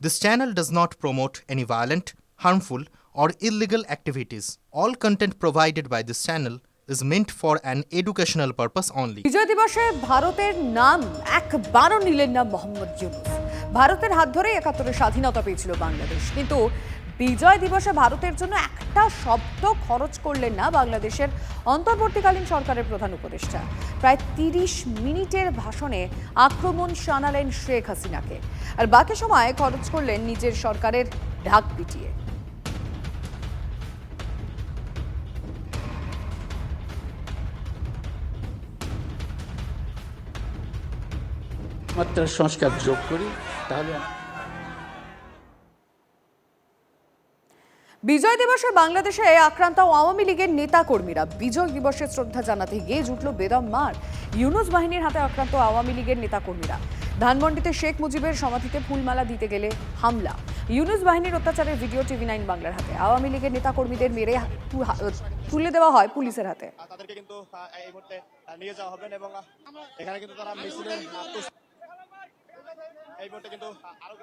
This channel does not promote any violent, harmful, or illegal activities. All content provided by this channel is meant for an educational purpose only. বিজয় দিবসে ভারতের নাম একবারও নিলেন না মোহাম্মদ ইউনূস। ভারতের হাত ধরেই ৭১ স্বাধীনতা পেয়েছিল বাংলাদেশ, কিন্তু বিজয় দিবসে ভারতের জন্য একটা শব্দ খরচ করলেন না বাংলাদেশের অন্তর্বর্তীকালীন সরকারের প্রধান উপদেষ্টা। প্রায় ৩০ মিনিটের ভাষণে আক্রমণ শানালেন শেখ হাসিনাকে, আর বাকি সময় খরচ করলেন নিজের সরকারের ঢাক পিটিয়ে। মাত্রা সংস্কার যোগ করি তাহলে। বিজয় দিবসে বাংলাদেশে আক্রান্ত আওয়ামী লীগের নেতা কর্মীরা বিজয় দিবসে শ্রদ্ধা জানাতে গিয়ে জুটল বেদম মার। ইউনূস বাহিনীর হাতে আক্রান্ত আওয়ামী লীগের নেতা কর্মীরা ধানমন্ডিতে শেখ মুজিবের সমাধিতে ফুলমালা দিতে গেলে হামলা। ইউনূস বাহিনীর অত্যাচারের ভিডিও টিভি9 বাংলার হাতে। আওয়ামী লীগের নেতা কর্মীদের মেরে তুলে দেওয়া হয় পুলিশের হাতে। তাদেরকে কিন্তু এই মুহূর্তে নিয়ে যাওয়া হবে এবং এখানে কিন্তু তারা মিছিলের এই মুহূর্তে কিন্তু আরো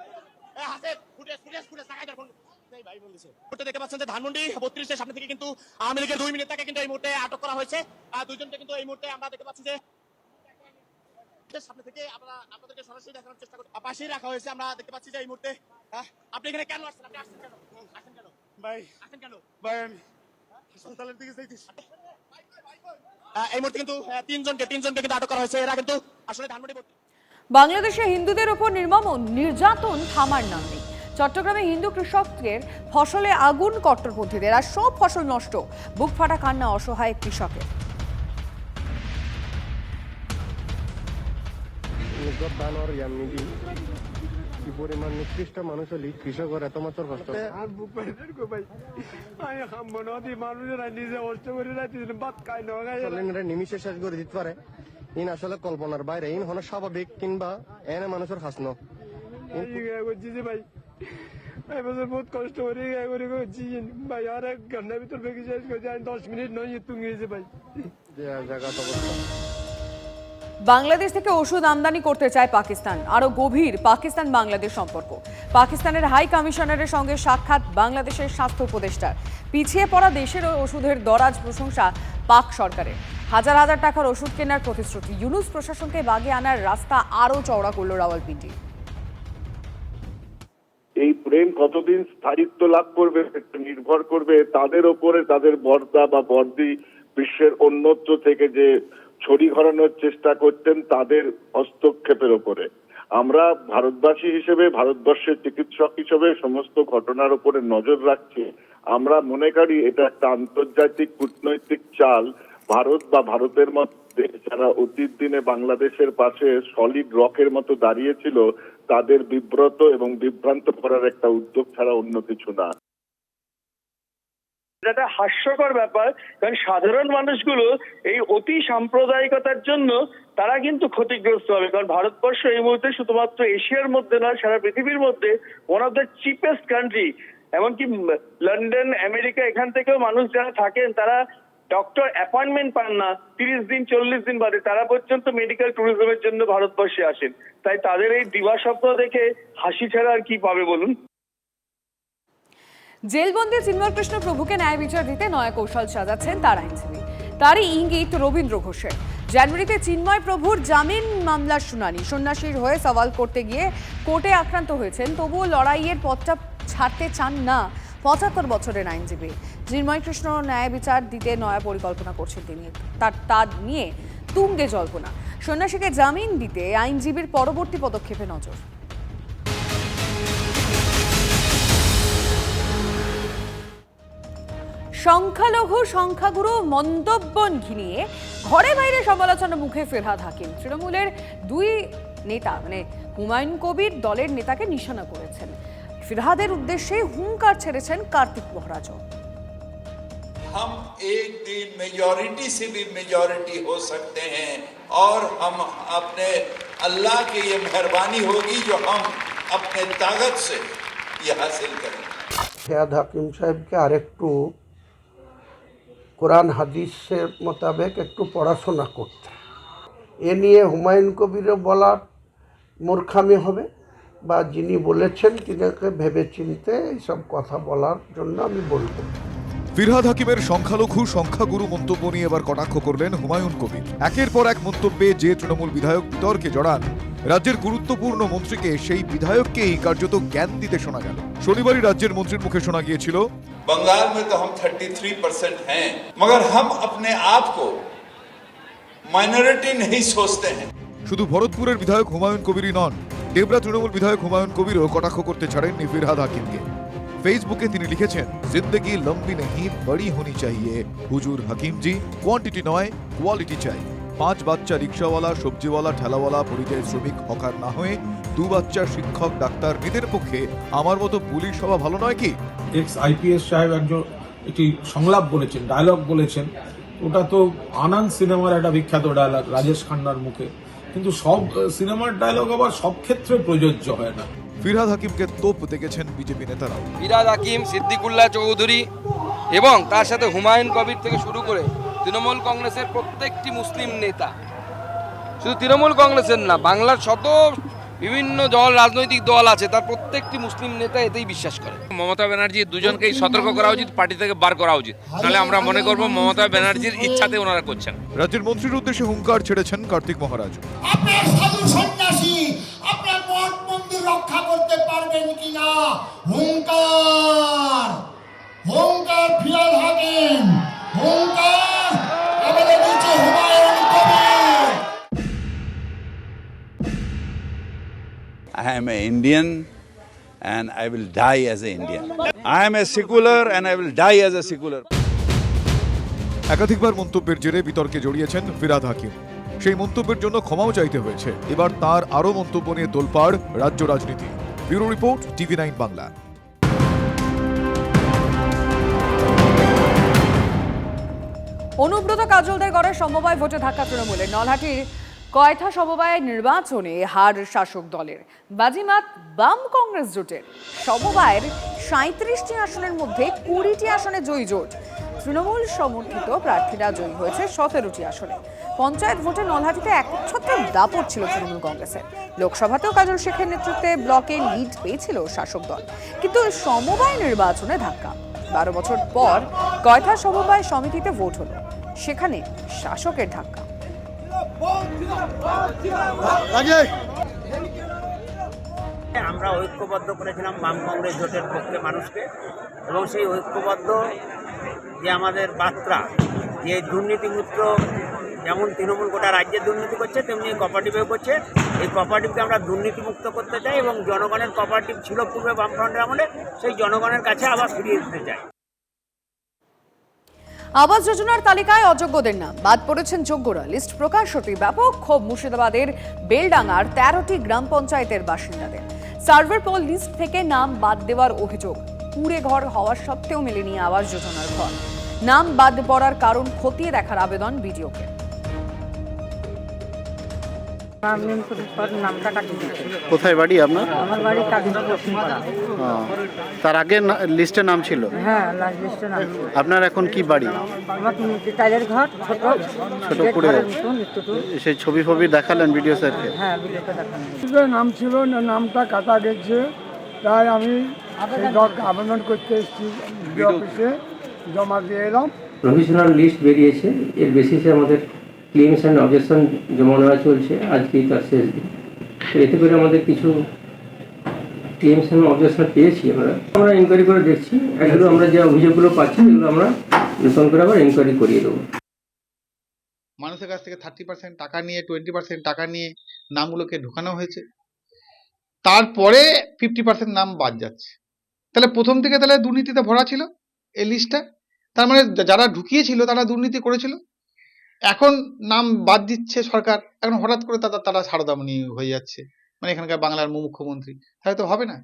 দেখতে পাচ্ছেন যে ধানমন্ডি ৩২-এর সামনে থেকে কিন্তু আওয়ামী লীগের ২ নেতাকে কিন্তু এই মুহূর্তে আটক করা হয়েছে। দুইজনকে কিন্তু এই মুহূর্তে আমরা দেখতে পাচ্ছি যে সামনে থেকে আমরা আপনাদেরকে সরাসরি দেখানোর চেষ্টা করছি। পাশেই রাখা হয়েছে। আমরা দেখতে পাচ্ছি যে এই মুহূর্তে আপনি এখানে কেন আসছেন? আপনি আসছেন কেন? আসেন কেন ভাই? আসেন কেন ভাই? আমি হাসপাতালের দিকে যাইতেছি। এই মুহূর্তে কিন্তু তিনজনকে কিন্তু আটক করা হয়েছে। এরা কিন্তু আসলে ধানমন্ডি বাংলাদেশে হিন্দুদের উপর নির্মম নির্যাতন থামার নাম নেই। চট্টগ্রামে হিন্দু কৃষকদের ফসলে আগুন কট্টরপন্থীদের, আর সব ফসল নষ্ট। বুক ফাটা কান্না অসহায় কৃষকের। পরিমাণ নিকৃষ্ট মানুষ হলি কৃষকের এত মাত্র কষ্ট নিমিশে শেষ করে দিতে পারে। ইন আসলে কল্পনার বাইরে। ইন হলো স্বাভাবিক কিংবা এনে মানুষের হাসন ভাই। বহুত কষ্ট করে ভাই, আর ১ ঘন্টার ভিতর বেশি শেষ করে 10 মিনিট নয় তুমি ভাই। জায়গাটা বাংলাদেশ থেকে ওষুধ আমদানি করতে চায় পাকিস্তান। আরো গভীর পাকিস্তান বাংলাদেশ সম্পর্ক। পাকিস্তানের হাই কমিশনারের সঙ্গে সাক্ষাৎ বাংলাদেশের স্বাস্থ্য উপদেষ্টার। পিছিয়ে পড়া দেশের ওষুধের দরাজ প্রশংসা পাক সরকারের। হাজার হাজার টাকার ওষুধ কেনার প্রতিশ্রুতি। ইউনূস প্রশাসনকে বাগে আনার রাস্তা আরো চওড়া করল রাওয়ালপিন্ডি। এই প্রেম কতদিন স্থায়িত্ব লাভ করবে নির্ভর করবে তাদের ওপরে, তাদের বর্দা বা বর্দি বিশ্বের অন্যত্র থেকে যে ছড়ি ঘরানোর চেষ্টা করতেন তাদের হস্তক্ষেপের ওপরে। আমরা ভারতবাসী হিসেবে, ভারতবর্ষের চিকিৎসক হিসেবে সমস্ত ঘটনার উপরে নজর রাখছি। আমরা মনে করি এটা একটা আন্তর্জাতিক কূটনৈতিক চাল। ভারত বা ভারতের মধ্যে যারা অতীত দিনে বাংলাদেশের পাশে সলিড রকের মতো দাঁড়িয়েছিল তাদের বিব্রত এবং বিভ্রান্ত করার একটা উদ্যোগ ছাড়া অন্য কিছু না। এটা একটা হাস্যকর ব্যাপার, কারণ সাধারণ মানুষগুলো এই অতি সাম্প্রদায়িকতার জন্য তারা কিন্তু ক্ষতিগ্রস্ত হবে। কারণ ভারতবর্ষ এই মুহূর্তে শুধুমাত্র এশিয়ার মধ্যে নয়, সারা পৃথিবীর মধ্যে one of the cheapest country. এমনকি লন্ডন, আমেরিকা, এখান থেকেও মানুষ যারা থাকেন তারা ডক্টর অ্যাপয়েন্টমেন্ট পান না 30 দিন 40 দিন বাদে। তারা পর্যন্ত মেডিকেল ট্যুরিজমের জন্য ভারতবর্ষে আসেন। তাই তাদের এই দিবাস্বপ্ন দেখে হাসি ছাড়া আর কি পাবে বলুন? জেলবন্দি চিন্ময় কৃষ্ণ প্রভুকে ন্যায় বিচার দিতে নয়া কৌশল সাজাচ্ছেন তার আইনজীবী। তারই ইঙ্গিত রবীন্দ্র ঘোষের। জানুয়ারিতে চিন্ময় প্রভুর জামিন মামলার শুনানি। সন্ন্যাসীর হয়ে সওয়াল করতে গিয়ে কোর্টে আক্রান্ত হয়েছেন, তবুও লড়াইয়ের পথটা ছাড়তে চান না ৭৫ বছরের আইনজীবী। চিন্ময় কৃষ্ণ ন্যায় বিচার দিতে নয়া পরিকল্পনা করছেন তিনি। তার নিয়ে তুঙ্গে জল্পনা। সন্ন্যাসীকে জামিন দিতে আইনজীবীর পরবর্তী পদক্ষেপে নজর। সংখ্যালঘু সংখ্যাগুরু মন্তব্য ঘিনিয়ে ঘরে বাইরে সমালোচনার মুখে ফেরহাদ হাকিম। তৃণমূলের 2 নেতা হুমায়ুন কবির দলের নেতাকে নিশানা করেছেন। ফিরহাদের উদ্দেশ্যে হুঙ্কার ছেড়েছেন কার্তিক মহারাজও। हम एक दिन मेजॉरिटी से भी मेजॉरिटी हो सकते हैं और हम अपने अल्लाह की ये मेहरबानी होगी जो हम अपने ताकत से ये हासिल करेंगे। ফিরহাদ হাকিম সাহেবকে আরেকটু কোরআন হাদিসের মোতাবেক একটু পড়াশোনা করতে। এ নিয়ে হুমায়ুন কবিরও বলার মূর্খামি হবে, বা যিনি বলেছেন তিনাকে ভেবেচিন্তে এইসব কথা বলার জন্য আমি বলবো। ফিরহাদ হাকিমের সংখ্যালঘু সংখ্যাগুরু মন্তব্য নিয়ে এবার কটাক্ষ করলেন হুমায়ুন কবির। একের পর এক মন্তব্যে যে তৃণমূল বিধায়ক বিতর্কে জড়ান, রাজ্যের গুরুত্বপূর্ণ মন্ত্রীকে সেই বিধায়ককেই কার্যত জ্ঞান দিতে শোনা গেল। শনিবারই রাজ্যের মন্ত্রীর মুখে শোনা গিয়েছিল, बंगाल में तो हम 33% हैं, मगर हम अपने आप को माइनॉरिटी नहीं सोचते हैं। শুধু ভরতপুরের বিধায়ক হুমায়ুন কবিরই নন, ডেবরা তৃণমূল বিধায়ক হুমায়ুন কবিরও কটাক্ষ করতে ছাড়েননি ফিরহাদ হাকিমকে। ফেসবুকে তিনি লিখেছেন, জিন্দগি লম্বি নেহি বড়ি হোনি চাহিয়ে হুজুর হাকিম জি, কোয়ান্টিটি নয় কোয়ালিটি চাই। 5 বাচ্চা রিক্সাওয়ালা, সবজিওয়ালা, ঠেলাওয়ালা, পরিযায়ী শ্রমিক, হকার না হয়ে 2 বাচ্চার শিক্ষক, ডাক্তার এদের পক্ষে আমার মতো পুলিশ হওয়া ভালো নয় কি? এক্স আইপিএস সাহেব একটি সংলাপ বলেছেন, ডায়লগ বলেছেন, ওটা তো আনন্দ সিনেমার একটা বিখ্যাত ডায়লগ রাজেশ খান্নার মুখে, কিন্তু সব সিনেমার ডায়লগ আবার সব ক্ষেত্রে প্রযোজ্য হয় না। ফিরহাদ হাকিমকে তোপ দেখেছেন বিজেপি নেতারাও। ফিরহাদ হাকিম, সিদ্দিকুল্লাহ চৌধুরী এবং তার সাথে হুমায়ুন কবির থেকে শুরু করে তৃণমূল কংগ্রেসের প্রত্যেকটি মুসলিম নেতা, শুধু তৃণমূল কংগ্রেসের না, বাংলার শত বিভিন্ন রাজনৈতিক দল আছে, তার প্রত্যেকটি মুসলিম নেতা এতেই বিশ্বাস করে। মমতা ব্যানার্জি দুজনকেই সতর্ক করা উচিত, পার্টি থেকে বার করা উচিত, তাহলে আমরা মনে করব মমতা ব্যানার্জির ইচ্ছাতে ওনারা করছেন। রাজ্যের মন্ত্রীর উদ্দেশ্যে হুঙ্কার ছেড়েছেন কার্তিক মহারাজ। আপনার সাধু সন্ন্যাসী আপনার মঠ মন্দির রক্ষা করতে পারবেন কিনা? হুঙ্কার, হুঙ্কার ফিরহাদ হাকিম, হুঙ্কার আমাদের দিচ্ছে Humayun Kabir. I am an Indian and I will die as an Indian. I am a secular and I will die as a secular. একাধিকবার মন্তব্যের জেরে বিতর্কে জড়িয়েছেন ফিরহাদ হাকিম। সেই মন্তব্যের জন্য ক্ষমাও চাইতে হয়েছে। এবার তার আরও মন্তব্য নিয়ে তোলপাড় রাজ্য রাজনীতি। Bureau report, TV9 Bangla. Anubrata কাজলদের গড়ে সমবায় ভোটে ধাক্কা তৃণমূলের। নলহাটির কয়থা সমবায় নির্বাচনে হার শাসক দলের, বাজিমাত বাম কংগ্রেস জোটের। সমবায়ের 37টি আসনের মধ্যে 20টি আসনে জয়ী জোট। তৃণমূল সমর্থিত প্রার্থীরা জয়ী হয়েছে 17টি আসনে। পঞ্চায়েত ভোটে নলহাটিতে একছত্র দাপট ছিল তৃণমূল কংগ্রেসের। লোকসভাতেও কাজল শেখের নেতৃত্বে ব্লকে লিড পেয়েছিল শাসক দল, কিন্তু সমবায় নির্বাচনে ধাক্কা। 12 বছর পর কয়থা সমবায় সমিতিতে ভোট হলো, সেখানে শাসকের ধাক্কা। আমরা ঐক্যবদ্ধ করেছিলাম বাম কংগ্রেস জোটের পক্ষে মানুষকে, এবং সেই ঐক্যবদ্ধ যে আমাদের বার্তা, যে দুর্নীতিমুক্ত, যেমন তৃণমূল গোটা রাজ্যে দুর্নীতি করছে তেমনি কোঅপারেটিভেও করছে। এই কোঅপারেটিভকে আমরা দুর্নীতিমুক্ত করতে চাই এবং জনগণের কোঅপারেটিভ ছিল পূর্বে বামফ্রন্টের আমলে, সেই জনগণের কাছে আবার ফিরিয়ে দিতে চাই। আবাস যোজনার তালিকায় অযোগ্যদের নাম বাদ পড়েছেন যোগ্যরা। লিস্ট প্রকাশ হতেই ব্যাপক ক্ষোভ মুর্শিদাবাদের বেলডাঙ্গার 13টি গ্রাম পঞ্চায়েতের বাসিন্দাদের। সার্ভে পোল লিস্ট থেকে নাম বাদ দেওয়ার অভিযোগ। কুড়ে ঘর হওয়ার সত্ত্বেও মেলেনি আবাস যোজনার ঘর। নাম বাদ পড়ার কারণ খতিয়ে দেখার আবেদন বিডিওকে। কোথায় বাড়ি আপনার? আমার বাড়ি কাদিমপুর। তার আগে লিস্টে নাম ছিল? হ্যাঁ, লিস্টে নাম। আপনার এখন কি বাড়ি? আমার টাইলের ঘর, ছোট করে সেই ছবি ফবি দেখালেন ভিডিও স্যারকে? হ্যাঁ, ভিডিওতে দেখালেন। নাম ছিল না, নামটা কাটা গেছে, তাই আমি আবেদন করতে এসেছি অফিসে, জমা দিয়ে এলাম। প্রভিশনাল লিস্ট বেরিয়েছে, এর বেসিসে আমাদের ক্লেমস অ্যান্ড অবজেকশন জমা নেওয়া চলছে। আজকেই তার শেষ দিন। তো এতে করে আমাদের কিছু ক্লেমস অ্যান্ড অবজেকশন পেয়েছি। আমরা ইনকোয়ারি করে দেখছি, এগুলো আমরা যে অভিযোগগুলো পাচ্ছি এগুলো আমরা নতুন করে আবার ইনকোয়ারি করিয়ে দেবো। মানুষের কাছ থেকে 30% টাকা নিয়ে 20% টাকা নিয়ে নামগুলোকে ঢুকানো হয়েছে, তারপরে 50% নাম বাদ যাচ্ছে। তাহলে প্রথম থেকে তাহলে দুর্নীতিতে ভরা ছিল এই লিস্টটা। তার মানে যারা ঢুকিয়েছিল তারা দুর্নীতি করেছিল, এখন নাম বাদ দিচ্ছে সরকার, এখন হঠাৎ করে তারা সারদামণি হয়ে যাচ্ছে, মানে এখানকার বাংলার মুখ্যমন্ত্রী। তাহলে তো হবে না।